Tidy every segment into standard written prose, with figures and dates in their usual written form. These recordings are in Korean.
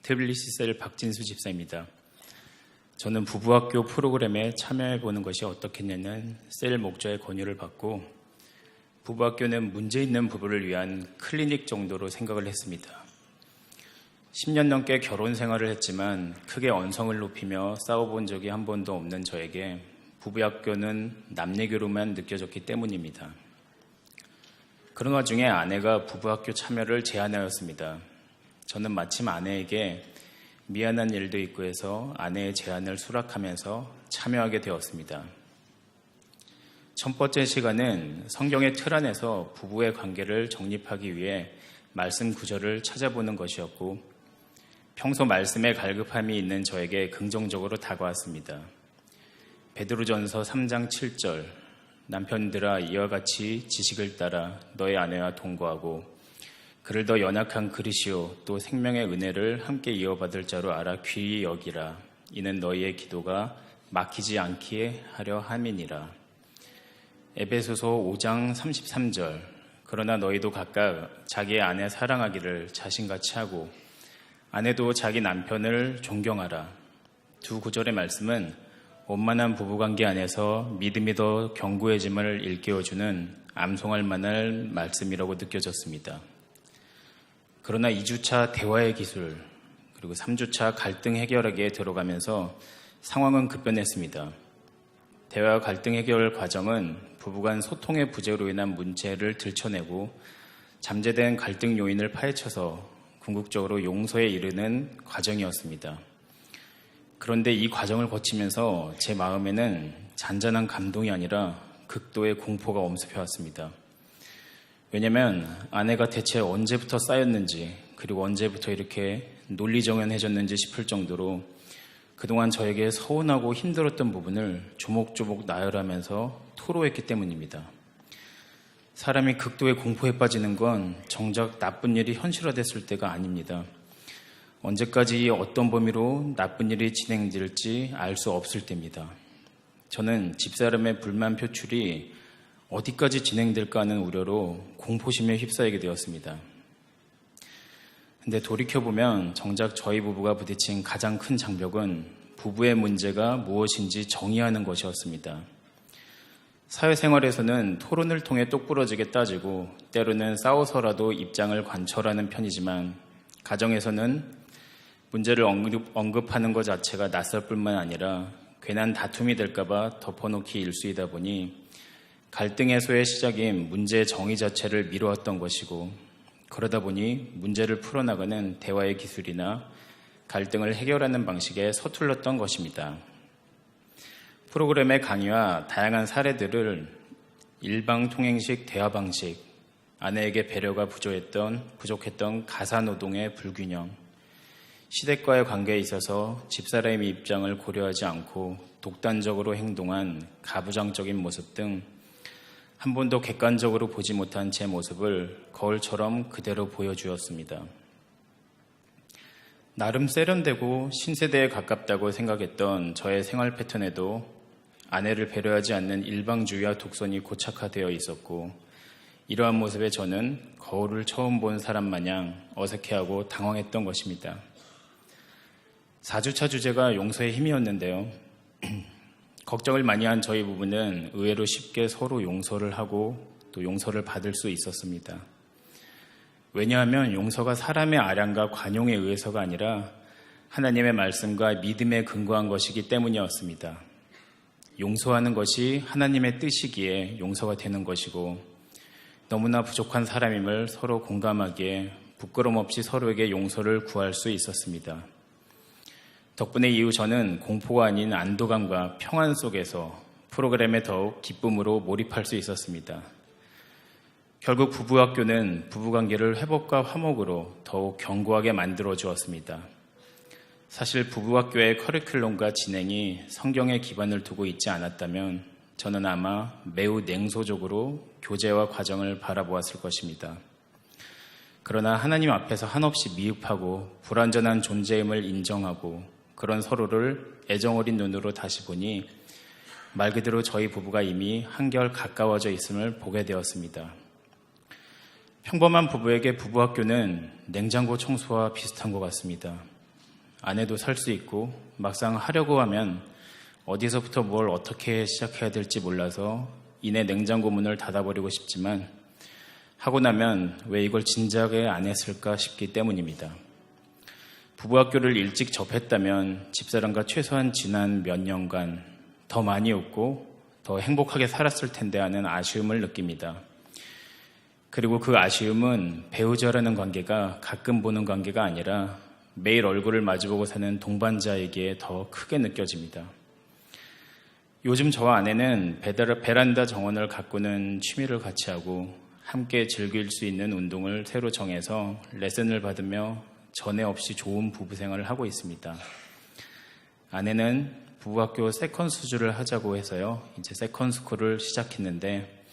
트빌리시 박진수 집사입니다. 저는 부부학교 프로그램에 참여해보는 것이 어떻겠냐는 셀 목자의 권유를 받고 부부학교는 문제 있는 부부를 위한 클리닉 정도로 생각을 했습니다. 10년 넘게 결혼 생활을 했지만 크게 언성을 높이며 싸워본 적이 한 번도 없는 저에게 부부학교는 남 얘기로만 느껴졌기 때문입니다. 그런 와중에 아내가 부부학교 참여를 제안하였습니다. 저는 마침 아내에게 미안한 일도 있고 해서 아내의 제안을 수락하면서 참여하게 되었습니다. 첫 번째 시간은 성경의 틀 안에서 부부의 관계를 정립하기 위해 말씀 구절을 찾아보는 것이었고 평소 말씀에 갈급함이 있는 저에게 긍정적으로 다가왔습니다. 베드로전서 3장 7절 남편들아 이와 같이 지식을 따라 너의 아내와 동거하고 그를 더 연약한 그릇이요 또 생명의 은혜를 함께 이어받을 자로 알아 귀히 여기라. 이는 너희의 기도가 막히지 않게 하려 함이니라. 에베소서 5장 33절 그러나 너희도 각각 자기의 아내 사랑하기를 자신같이 하고 아내도 자기 남편을 존경하라. 두 구절의 말씀은 원만한 부부관계 안에서 믿음이 더 견고해짐을 일깨워주는 암송할 만한 말씀이라고 느껴졌습니다. 그러나 2주차 대화의 기술 그리고 3주차 갈등 해결하기에 들어가면서 상황은 급변했습니다. 대화 갈등 해결 과정은 부부간 소통의 부재로 인한 문제를 들춰내고 잠재된 갈등 요인을 파헤쳐서 궁극적으로 용서에 이르는 과정이었습니다. 그런데 이 과정을 거치면서 제 마음에는 잔잔한 감동이 아니라 극도의 공포가 엄습해왔습니다. 왜냐하면 아내가 대체 언제부터 쌓였는지 그리고 언제부터 이렇게 논리정연해졌는지 싶을 정도로 그동안 저에게 서운하고 힘들었던 부분을 조목조목 나열하면서 토로했기 때문입니다. 사람이 극도의 공포에 빠지는 건 정작 나쁜 일이 현실화됐을 때가 아닙니다. 언제까지 어떤 범위로 나쁜 일이 진행될지 알 수 없을 때입니다. 저는 집사람의 불만 표출이 어디까지 진행될까 하는 우려로 공포심에 휩싸이게 되었습니다. 근데 돌이켜보면 정작 저희 부부가 부딪힌 가장 큰 장벽은 부부의 문제가 무엇인지 정의하는 것이었습니다. 사회생활에서는 토론을 통해 똑부러지게 따지고 때로는 싸워서라도 입장을 관철하는 편이지만 가정에서는 문제를 언급하는 것 자체가 낯설 뿐만 아니라 괜한 다툼이 될까봐 덮어놓기 일쑤이다 보니 갈등 해소의 시작인 문제의 정의 자체를 미뤄왔던 것이고 그러다 보니 문제를 풀어나가는 대화의 기술이나 갈등을 해결하는 방식에 서툴렀던 것입니다. 프로그램의 강의와 다양한 사례들을 일방통행식 대화 방식, 아내에게 배려가 부족했던 가사노동의 불균형, 시댁과의 관계에 있어서 집사람의 입장을 고려하지 않고 독단적으로 행동한 가부장적인 모습 등 한 번도 객관적으로 보지 못한 제 모습을 거울처럼 그대로 보여주었습니다. 나름 세련되고 신세대에 가깝다고 생각했던 저의 생활 패턴에도 아내를 배려하지 않는 일방주의와 독선이 고착화되어 있었고 이러한 모습에 저는 거울을 처음 본 사람 마냥 어색해하고 당황했던 것입니다. 4주차 주제가 용서의 힘이었는데요. 걱정을 많이 한 저희 부부는 의외로 쉽게 서로 용서를 하고 또 용서를 받을 수 있었습니다. 왜냐하면 용서가 사람의 아량과 관용에 의해서가 아니라 하나님의 말씀과 믿음에 근거한 것이기 때문이었습니다. 용서하는 것이 하나님의 뜻이기에 용서가 되는 것이고 너무나 부족한 사람임을 서로 공감하기에 부끄럼 없이 서로에게 용서를 구할 수 있었습니다. 덕분에 이후 저는 공포가 아닌 안도감과 평안 속에서 프로그램에 더욱 기쁨으로 몰입할 수 있었습니다. 결국 부부학교는 부부관계를 회복과 화목으로 더욱 견고하게 만들어 주었습니다. 사실 부부학교의 커리큘럼과 진행이 성경에 기반을 두고 있지 않았다면 저는 아마 매우 냉소적으로 교재와 과정을 바라보았을 것입니다. 그러나 하나님 앞에서 한없이 미흡하고 불완전한 존재임을 인정하고 그런 서로를 애정어린 눈으로 다시 보니 말 그대로 저희 부부가 이미 한결 가까워져 있음을 보게 되었습니다. 평범한 부부에게 부부학교는 냉장고 청소와 비슷한 것 같습니다. 안 해도 살 수 있고 막상 하려고 하면 어디서부터 뭘 어떻게 시작해야 될지 몰라서 이내 냉장고 문을 닫아버리고 싶지만 하고 나면 왜 이걸 진작에 안 했을까 싶기 때문입니다. 부부학교를 일찍 접했다면 집사람과 최소한 지난 몇 년간 더 많이 웃고 더 행복하게 살았을 텐데 하는 아쉬움을 느낍니다. 그리고 그 아쉬움은 배우자라는 관계가 가끔 보는 관계가 아니라 매일 얼굴을 마주보고 사는 동반자에게 더 크게 느껴집니다. 요즘 저와 아내는 베란다 정원을 가꾸는 취미를 같이 하고 함께 즐길 수 있는 운동을 새로 정해서 레슨을 받으며 전에 없이 좋은 부부 생활을 하고 있습니다. 아내는 부부학교 세컨스쿨을 하자고 해서요. 이제 세컨스쿨을 시작했는데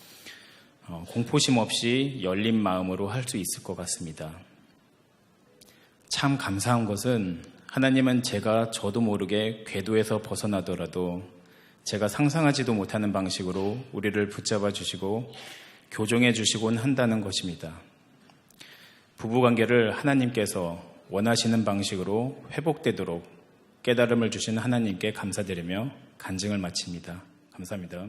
공포심 없이 열린 마음으로 할 수 있을 것 같습니다. 참 감사한 것은 하나님은 저도 모르게 궤도에서 벗어나더라도 제가 상상하지도 못하는 방식으로 우리를 붙잡아 주시고 교정해 주시곤 한다는 것입니다. 부부관계를 하나님께서 원하시는 방식으로 회복되도록 깨달음을 주신 하나님께 감사드리며 간증을 마칩니다. 감사합니다.